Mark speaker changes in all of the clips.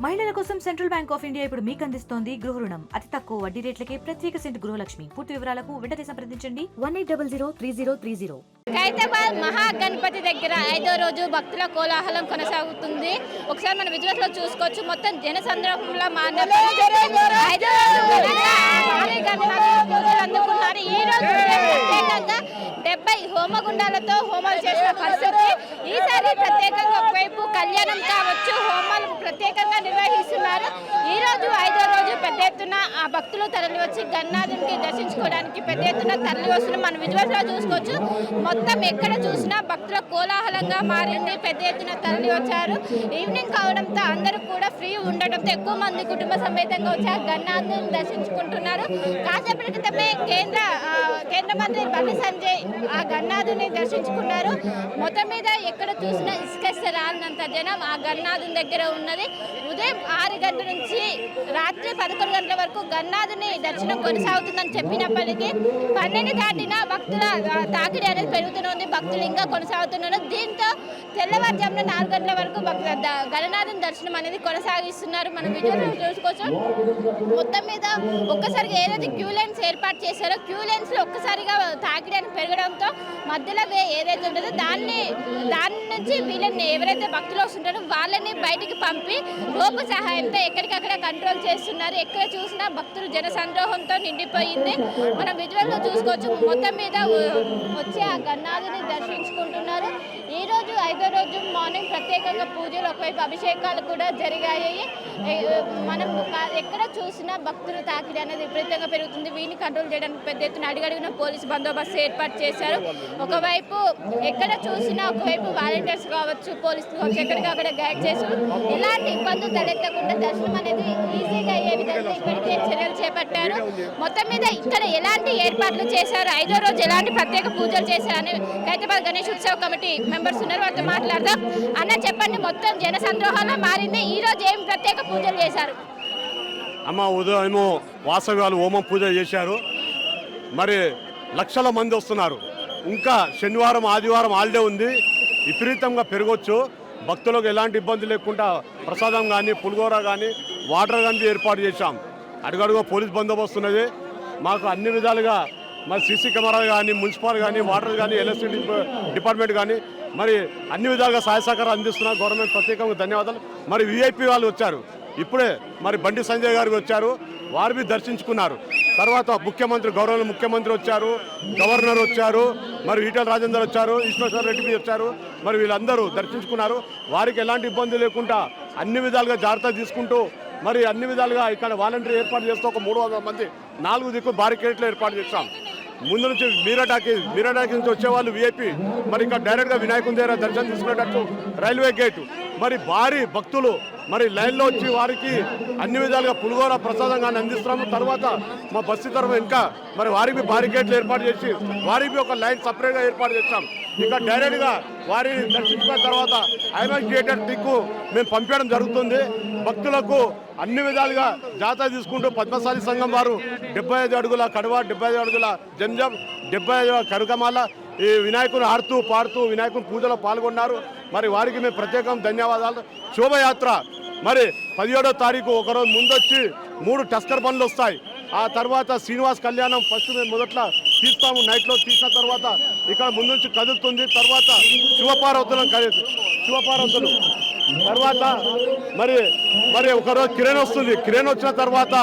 Speaker 1: మహిళల కోసం central bank of India ఇప్పుడు మీకు అందిస్తోంది గృహ రుణం అతి తక్కువ వడ్డీ రేట్లకే ప్రత్యేక సెంటు గృహలక్ష్మి. పూర్తి వివరాలకు వెంటనే సంప్రదించండి 18003030.
Speaker 2: ఖైరతాబాద్ మహాగణపతి దగ్గర 5వ రోజు భక్తుల కోలాహలం కొనసాగుతుంది. ఒకసారి మన విజువల్స్ లో చూసుకోవచ్చు. మొత్తం జనసంద్రహంలో అందుకున్నారు. ఈ రోజు ప్రత్యేకంగా 70 హోమగుండాలతో హోమాలు చేసిన పరిస్థితి. ఈసారి ప్రత్యేకంగా ఒకవైపు కళ్యాణం కావచ్చు, హోమాలు ప్రత్యేకంగా నిర్వహిస్తున్నారు. ఈ రోజు 5వ రోజు పెద్ద ఎత్తున ఆ భక్తులు తరలి వచ్చి గణనాథునికి దర్శించుకోవడానికి పెద్ద ఎత్తున తరలి వస్తున్న మన విజువల్స్ లో చూసుకోవచ్చు. మొత్తం ఎక్కడ చూసినా భక్తుల కోలాహలంగా మారింది. పెద్ద ఎత్తున తరలి వచ్చారు. ఈవినింగ్ కావడంతో అందరూ కూడా ఫ్రీ ఉండటంతో ఎక్కువ మంది కుటుంబ సమేతంగా వచ్చి ఆ గణనాథుని దర్శించుకుంటున్నారు. కాసేపటి క్రితమే కేంద్ర మంత్రి బండి సంజయ్ ఆ గణనాథుని దర్శించుకున్నారు. మొత్తం మీద ఎక్కడ చూసినా ఇసుక రాలినంత జనం ఆ గణనాథుని దగ్గర ఉన్నది. ఉదయం 6 గంటల నుంచి రాత్రి 11 గంటల వరకు గణనాథుని దర్శనం కొనసాగుతుందని చెప్పినప్పటికీ 12 దాటిన భక్తుల తాకిడి అనేది పెరుగుతూనే భక్తులు ఇంకా కొనసాగుతున్నారు. దీంతో తెల్లవారుజామున 4 గంటల వరకు గణనాథుని దర్శనం అనేది కొనసాగిస్తున్నారు. మనం వీడియోలో చూసుకోవచ్చు. మొత్తం మీద ఒక్కసారిగా ఏదైతే క్యూ లైన్స్ ఏర్పాటు చేశారో క్యూ లైన్స్ లో ఒక్కసారిగా తాకిడి అని పెరగడంతో మధ్యలో ఏదైతే ఉంటుందో దాని నుంచి వీళ్ళని ఎవరైతే భక్తులు వస్తుంటారో వాళ్ళని బయటికి పంపి రోపు సహాయంతో ఎక్కడికక్కడ కంట్రోల్ చేస్తున్నారు. ఎక్కడ చూసినా భక్తులు జనసంద్రోహంతో నిండిపోయింది. మనం విజువల్ లో చూసుకోవచ్చు. మొత్తం మీద వచ్చి ఆ గణనాథుని దర్శించుకుంటున్నారు. ఈ రోజు 5వ రోజు మార్నింగ్ ప్రత్యేకంగా పూజలు, ఒకవైపు అభిషేకాలు కూడా జరిగాయి. మనం ఎక్కడ చూసినా భక్తులు తాకిడి అనేది విపరీతంగా పెరుగుతుంది. వీటిని కంట్రోల్ చేయడానికి పెద్ద ఎత్తున అడుగడుగున పోలీసు బందోబస్తు ఏర్పాటు చేశారు. ఒకవైపు ఎక్కడ చూసినా ఒకవైపు వాలంటీర్స్ కావచ్చు, పోలీసులు కావచ్చు, ఎక్కడికక్కడ గైడ్ చేసి ఎలాంటి ఇబ్బందులు తలెత్తకుండా దర్శనం అనేది ఈజీగా అయ్యే విధంగా ఇప్పటికే చర్యలు చేపట్టారు. మొత్తం మీద ఇక్కడ ఎలాంటి ఏర్పాట్లు చేశారు, 5వ రోజు ఎలాంటి ప్రత్యేక పూజలు చేశారని ఖైరతాబాద్ గణేష్ ఉత్సవ కమిటీ మెంబర్స్ ఉన్నారు. వారితో మాట్లాడదాం. అన్న చెప్పండి, మొత్తం జన సంద్రోహంలో మారింది. ఈ రోజు ఏం ప్రత్యేక పూజలు చేశారు?
Speaker 3: అమ్మ ఉదయం వాసవి హోమం పూజ చేశారు. మరి లక్షల మంది వస్తున్నారు. ఇంకా శనివారం ఆదివారం హాలిడే ఉంది. విపరీతంగా పెరగొచ్చు. భక్తులకు ఎలాంటి ఇబ్బంది లేకుండా ప్రసాదం కానీ, పులిగోర కానీ, వాటర్ కానీ ఏర్పాటు చేశాం. అడుగడుగు పోలీస్ బందోబస్తు ఉన్నది. మాకు అన్ని విధాలుగా మరి సీసీ కెమెరాలు కానీ, మున్సిపల్ కానీ, వాటర్ కానీ, ఎలక్ట్రిసిటీ డిపార్ట్మెంట్ కానీ మరి అన్ని విధాలుగా సహాయ సహకారం అందిస్తున్నారు. గవర్నమెంట్ ప్రత్యేకంగా ధన్యవాదాలు. మరి విఐపి వాళ్ళు వచ్చారు. ఇప్పుడే మరి బండి సంజయ్ గారికి వచ్చారు. వారిని దర్శించుకున్నారు. తర్వాత గౌరవ ముఖ్యమంత్రి వచ్చారు, గవర్నర్ వచ్చారు, మరి ఈటెల రాజేందర్ వచ్చారు, ఈశ్వర్ రెడ్డి వచ్చారు. మరి వీళ్ళందరూ దర్శించుకున్నారు. వారికి ఎలాంటి ఇబ్బంది లేకుండా అన్ని విధాలుగా జాగ్రత్త తీసుకుంటూ మరి అన్ని విధాలుగా ఇక్కడ వాలంటీర్ ఏర్పాటు చేస్తూ ఒక 300 మంది 4 దిక్కు బారికేట్లు ఏర్పాటు చేస్తాం. ముందు నుంచి మీరాటాకి నుంచి వచ్చేవాళ్ళు విఐపి మరి ఇక్కడ డైరెక్ట్గా వినాయకుని దగ్గర దర్శనం తీసుకునేటట్టు రైల్వే గేటు మరి భారీ భక్తులు మరి లైన్లో వచ్చి వారికి అన్ని విధాలుగా పులిగోర ప్రసాదం కానీ అందిస్తున్నాము. తర్వాత మా బస్సు తరఫు ఇంకా మరి వారికి బారికేట్లు ఏర్పాటు చేసి వారికి ఒక లైన్ సపరేట్గా ఏర్పాటు చేస్తాం. ఇక డైరెక్ట్గా వారిని దర్శించుకున్న తర్వాత ఐమాక్స్ థియేటర్ దిక్కు మేము పంపించడం జరుగుతుంది. భక్తులకు అన్ని విధాలుగా జాతర తీసుకుంటూ పద్మశాలి సంఘం వారు 75 అడుగుల కడవ, 75 అడుగుల జంజం, 75 కరుకమాల ఈ వినాయకుని ఆడుతూ పాడుతూ వినాయకుని పూజలో పాల్గొన్నారు. మరి వారికి మేము ప్రత్యేకంగా ధన్యవాదాలు. శోభయాత్ర మరి 17వ తారీఖు ఒకరోజు ముందొచ్చి 3 టస్కర్ బండ్లు వస్తాయి. ఆ తర్వాత శ్రీనివాస్ కళ్యాణం ఫస్ట్ మేము మొదట్లో తీస్తాము. నైట్లో తీసిన తర్వాత ఇక్కడ ముందు నుంచి కదులుతుంది. తర్వాత శివపార్వతులు తర్వాత మరి ఒకరోజు కిరణ్ వస్తుంది. కిరణ్ వచ్చిన తర్వాత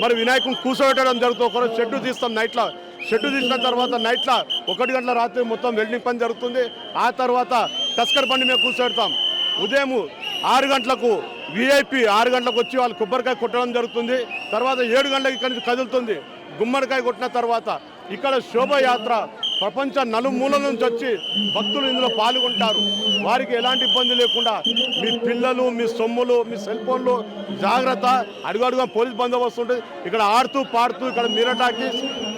Speaker 3: మరి వినాయకుని కూర్చోబెట్టడం జరుగుతుంది. ఒకరోజు షెడ్డు తీస్తాం. నైట్లో షెడ్డు తీసిన తర్వాత నైట్లో 1 గంటల రాత్రి మొత్తం వెల్డింగ్ పని జరుగుతుంది. ఆ తర్వాత టస్కర్ బండి మేము కూర్చోబెడతాం. ఉదయం 6 గంటలకు విఐపి 6 గంటలకు వచ్చి వాళ్ళు కొబ్బరికాయ కొట్టడం జరుగుతుంది. తర్వాత 7 గంటలకు ఇక్కడి నుంచి కదులుతుంది. గుమ్మడికాయ కొట్టిన తర్వాత ఇక్కడ శోభయాత్ర ప్రపంచ నలుమూలల నుంచి వచ్చి భక్తులు ఇందులో పాల్గొంటారు. వారికి ఎలాంటి ఇబ్బంది లేకుండా మీ పిల్లలు, మీ సొమ్ములు, మీ సెల్ ఫోన్లు జాగ్రత్త. అడుగడుగా పోలీస్ బందోబస్తు ఉంటుంది. ఇక్కడ ఆడుతూ పాడుతూ ఇక్కడ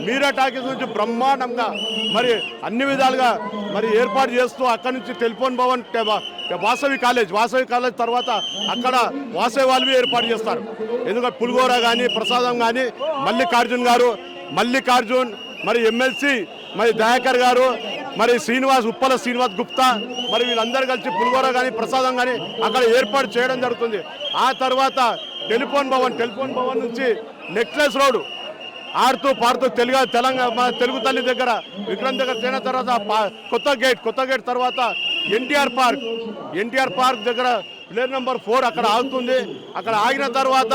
Speaker 3: మీరా టాకీస్ నుంచి బ్రహ్మాండంగా మరి అన్ని విధాలుగా మరి ఏర్పాటు చేస్తూ అక్కడి నుంచి టెలిఫోన్ భవన్ వాసవి కాలేజ్ తర్వాత అక్కడ వాసవి వాళ్ళు ఏర్పాటు చేస్తారు. ఎందుకంటే పులిగోర కానీ ప్రసాదం కానీ మల్లికార్జున్ మరి ఎమ్మెల్సీ మరి దయాకర్ గారు, మరి ఉప్పల శ్రీనివాస్ గుప్తా, మరి వీళ్ళందరూ కలిసి పులిహోర కానీ ప్రసాదం కానీ అక్కడ ఏర్పాటు చేయడం జరుగుతుంది. ఆ తర్వాత టెలిఫోన్ భవన్ నుంచి నెక్లెస్ రోడ్ ఆడుతూ పాడుతూ తెలంగాణ మన తెలుగు తల్లి దగ్గర విక్రమ్ దగ్గర చేరిన తర్వాత కొత్త గేట్ తర్వాత ఎన్టీఆర్ పార్క్ దగ్గర ప్లేన్ నెంబర్ 4 అక్కడ ఆగుతుంది. అక్కడ ఆగిన తర్వాత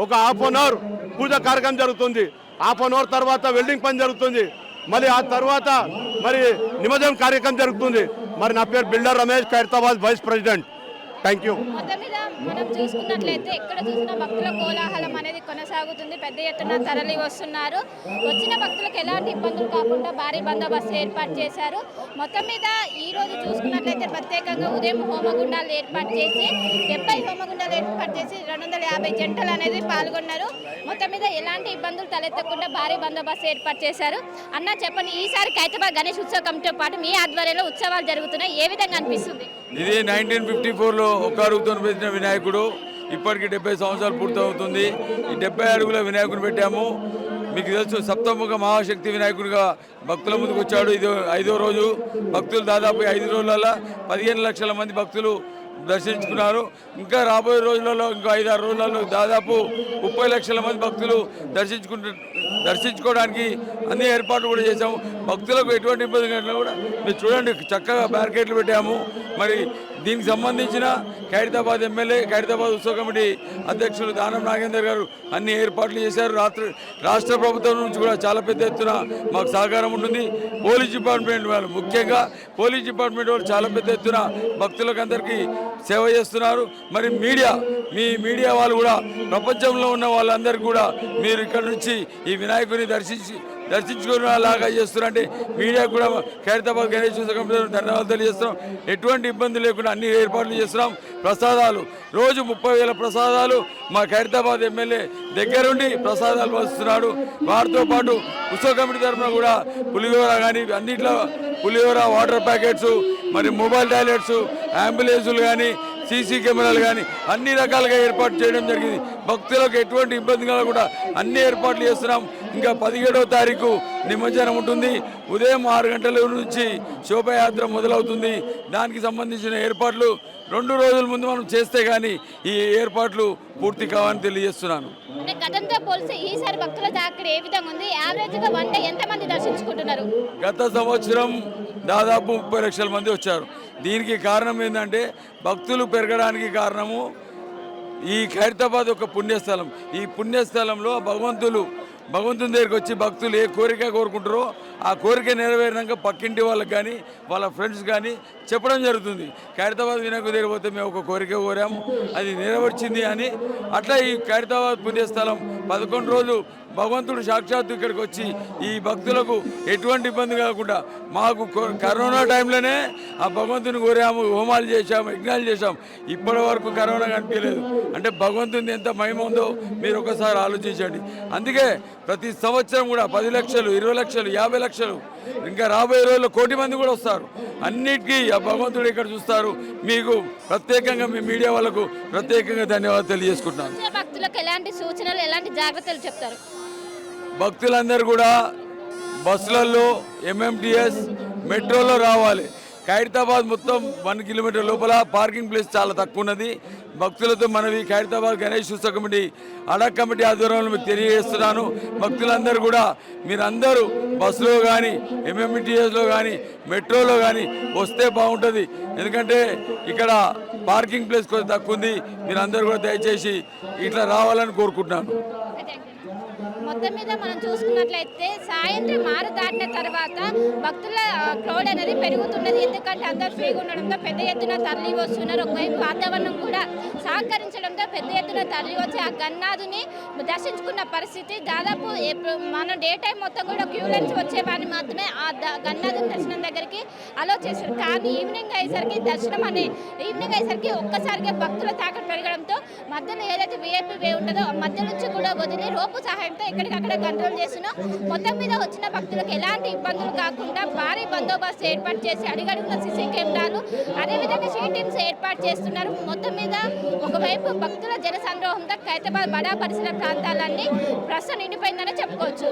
Speaker 3: ఒక హాఫ్ అన్ అవర్ పూజ కార్యక్రమం జరుగుతుంది. హాఫ్ అన్ అవర్ తర్వాత వెల్డింగ్ పని జరుగుతుంది. మరి ఆ తర్వాత మరి నిమజ్జనం కార్యక్రమం జరుగుతుంది. మరి నా పేరు builder Ramesh, Khairatabad vice president. Thank you.
Speaker 2: మొత్తం మీద మనం చూసుకున్నట్లయితే ఎక్కడ చూసినా భక్తుల కోలాహలం అనేది కొనసాగుతుంది. పెద్ద ఎత్తున తరలి వస్తున్నారు. వచ్చిన భక్తులకు ఎలాంటి ఇబ్బందులు కాకుండా భారీ బందోబస్తు ఏర్పాటు చేశారు. మొత్తం మీద ఈ రోజు చూసుకున్నట్లయితే ప్రత్యేకంగా ఉదయం హోమగుండాలు ఏర్పాటు చేసి 70 హోమగుండాలు ఏర్పాటు చేసి 250 జంటలు అనేది పాల్గొన్నారు. మొత్తం మీద ఎలాంటి ఇబ్బందులు తలెత్తకుండా భారీ బందోబస్తు ఏర్పాటు చేశారు. అన్న చెప్పండి, ఈసారి ఖైరతాబాద్ గణేష్ ఉత్సవ కమిటీతో పాటు మీ ఆధ్వర్యంలో ఉత్సవాలు జరుగుతున్నాయి, ఏ విధంగా అనిపిస్తుంది?
Speaker 4: ఇది 1954లో ఒక్క అడుగుతో పెట్టిన వినాయకుడు. ఇప్పటికి 70 సంవత్సరాలు పూర్తవుతుంది. ఈ 70 అడుగుల వినాయకుడిని పెట్టాము. మీకు తెలుసు, సప్తముఖ మహాశక్తి వినాయకుడిగా భక్తుల ముందుకు వచ్చాడు. ఇది 5వ రోజు. భక్తులు దాదాపు 5 రోజులలో 15 లక్షల మంది భక్తులు దర్శించుకున్నారు. ఇంకా రాబోయే రోజులలో ఇంకా 5-6 రోజులలో దాదాపు 30 లక్షల మంది భక్తులు దర్శించుకోవడానికి అన్ని ఏర్పాట్లు కూడా చేశాము. భక్తులకు ఎటువంటి ఇబ్బంది కలిగినా కూడా మీరు చూడండి, చక్కగా బ్యారికేడ్లు పెట్టాము. మరి దీనికి సంబంధించిన ఖైరతాబాద్ ఎమ్మెల్యే, ఖైరతాబాద్ ఉత్సవ కమిటీ అధ్యక్షులు దానం నాగేందర్ గారు అన్ని ఏర్పాట్లు చేశారు. రాష్ట్ర ప్రభుత్వం నుంచి కూడా చాలా పెద్ద ఎత్తున మాకు సహకారం ఉంటుంది. పోలీస్ డిపార్ట్మెంట్ వాళ్ళు, ముఖ్యంగా పోలీస్ డిపార్ట్మెంట్ వాళ్ళు చాలా పెద్ద ఎత్తున భక్తులకు అందరికీ సేవ చేస్తున్నారు. మరి మీడియా వాళ్ళు కూడా, ప్రపంచంలో ఉన్న వాళ్ళందరికీ కూడా మీరు ఇక్కడ నుంచి ఈ వినాయకుని దర్శించుకునేలాగా చేస్తున్నారంటే మీడియా కూడా ఖైరతాబాద్ గణేష్ ఉత్సవ కమిటీ ధన్యవాదాలు తెలియజేస్తున్నాం. ఎటువంటి ఇబ్బంది లేకుండా అన్ని ఏర్పాట్లు చేస్తున్నాం. ప్రసాదాలు రోజు 30,000 ప్రసాదాలు మా ఖైరతాబాద్ ఎమ్మెల్యే దగ్గరుండి ప్రసాదాలు వస్తున్నాడు. వారితో పాటు ఉత్సవ కమిటీ తరఫున కూడా పులిహోర కానీ అన్నింటిలో పులిహోర, వాటర్ ప్యాకెట్స్, మరి మొబైల్ టాయిలెట్స్, అంబులెన్సులు కానీ, సీసీ కెమెరాలు కానీ అన్ని రకాలుగా ఏర్పాటు చేయడం జరిగింది. భక్తులకు ఎటువంటి ఇబ్బంది కలగకుండా అన్ని ఏర్పాట్లు చేస్తున్నాం. ఇంకా 17వ తారీఖు నిమజ్జనం ఉంటుంది. ఉదయం 6 గంటల నుంచి శోభయాత్ర మొదలవుతుంది. దానికి సంబంధించిన ఏర్పాట్లు 2 రోజుల ముందు మనం చేస్తే కానీ ఈ ఏర్పాట్లు పూర్తి కావాలని తెలియజేస్తున్నాను.
Speaker 2: గతంతో పోలిస్తే ఈసారి భక్తుల తాకిడి ఏ విధంగా ఉంది? యావరేజ్గా వన్ డే ఎంతమంది దర్శించుకుంటున్నారు?
Speaker 4: గత సంవత్సరం దాదాపు 30 లక్షల మంది వచ్చారు. దీనికి కారణం ఏంటంటే భక్తులు పెరగడానికి కారణము ఈ ఖైరతాబాద్ ఒక పుణ్యస్థలం. ఈ పుణ్యస్థలంలో భగవంతుని దగ్గరికి వచ్చి భక్తులు ఏ కోరిక కోరుకుంటారో ఆ కోరిక నెరవేరినాక పక్కింటి వాళ్ళకి కానీ వాళ్ళ ఫ్రెండ్స్ కానీ చెప్పడం జరుగుతుంది. ఖైరతాబాద్ వినాయకుడి దగ్గర పోతే మేము ఒక కోరిక కోరాము, అది నెరవేర్చింది అని. అట్లా ఈ ఖైరతాబాద్ పుణ్యస్థలం 11 రోజులు భగవంతుడు సాక్షాత్తు ఇక్కడికి వచ్చి ఈ భక్తులకు ఎటువంటి ఇబ్బంది కాకుండా, మాకు కరోనా టైంలోనే ఆ భగవంతుని కోరాము, హోమాలు చేశాము, యజ్ఞాలు చేశాం. ఇప్పటి వరకు కరోనా కనిపించలేదు. అంటే భగవంతుని ఎంత మహిమ ఉందో మీరు ఒకసారి ఆలోచించండి. అందుకే ప్రతి సంవత్సరం కూడా 10 లక్షలు, 20 లక్షలు, 50 లక్షలు, ఇంకా రాబోయే రోజుల్లో 1 కోటి మంది కూడా వస్తారు. అన్నిటికీ ఆ భగవంతుడు ఇక్కడ చూస్తారు. మీకు ప్రత్యేకంగా మీ మీడియా వాళ్ళకు ప్రత్యేకంగా ధన్యవాదాలు తెలియజేసుకుంటున్నాను.
Speaker 2: భక్తులకు ఎలాంటి సూచనలు, ఎలాంటి జాగ్రత్తలు చెప్తారు?
Speaker 4: భక్తులందరూ కూడా బస్సులలో, ఎంఎంటీఎస్, మెట్రోలో రావాలి. ఖైరతాబాద్ మొత్తం 1 కిలోమీటర్ లోపల పార్కింగ్ ప్లేస్ చాలా తక్కువ ఉన్నది. భక్తులతో మనవి, ఖైరతాబాద్ గణేష్ ఉత్సవ కమిటీ అడక్ కమిటీ ఆధ్వర్యంలో మీకు తెలియజేస్తున్నాను. భక్తులందరూ కూడా మీరందరూ బస్సులో కానీ, ఎంఎంటీఎస్లో కానీ, మెట్రోలో కానీ వస్తే బాగుంటుంది. ఎందుకంటే ఇక్కడ పార్కింగ్ ప్లేస్ కొంచెం తక్కువ ఉంది. మీరందరూ కూడా దయచేసి ఇట్లా రావాలని కోరుకుంటున్నాను.
Speaker 2: మొత్తం మీద మనం చూసుకున్నట్లయితే సాయంత్రం 6 దాటిన తర్వాత భక్తుల క్రౌడ్ అనేది పెరుగుతున్నది. ఎందుకంటే అందరూ ఫ్రీగా ఉండడంతో పెద్ద ఎత్తున తరలి వస్తున్నారు. ఒకవైపు వాతావరణం కూడా సహకరించడంతో పెద్ద ఎత్తున తరలి వచ్చి ఆ గన్నాథుని దర్శించుకున్న పరిస్థితి. దాదాపు మన డే టైం మొత్తం కూడా క్యూ నుంచి వచ్చేవారిని మాత్రమే ఆ గన్నాథుని దర్శనం దగ్గరికి అలో చేశారు. కానీ ఈవినింగ్ అయ్యేసరికి ఒక్కసారిగా భక్తుల తాకట్టు పెరగడంతో మధ్యలో ఏదైతే విఐపి వే ఉంటుందో మధ్య నుంచి కూడా వదిలి రోపు సహాయంతో ఎక్కడికక్కడ కంట్రోల్ చేస్తున్నాం. మొత్తం మీద వచ్చిన భక్తులకు ఎలాంటి ఇబ్బందులు కాకుండా భారీ బందోబస్తు ఏర్పాటు చేసి అడిగడుగున సీసీ కెమెరాలు అదేవిధంగా షీ టీమ్స్ ఏర్పాటు చేస్తున్నారు. మొత్తం మీద ఒకవైపు భక్తుల జన సంద్రోహంతో ఖైరతాబాద్ బడా పరిసర ప్రాంతాలన్నీ ప్రస్తుతం నిండిపోయిందని చెప్పుకోవచ్చు.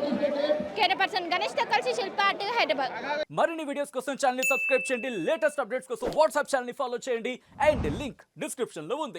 Speaker 2: కెమెరా పర్సన్ గణేష్ తో కలిసి శిల్ప ఆర్టీ, హైదరాబాద్.
Speaker 5: మరిన్ని వీడియోస్ కోసం ఛానల్ ని సబ్స్క్రైబ్ చేయండి, లేటెస్ట్ అప్డేట్స్ కోసం వాట్సాప్ ఛానల్ ని ఫాలో చేయండి అండ్ లింక్ డిస్క్రిప్షన్ లో ఉంది.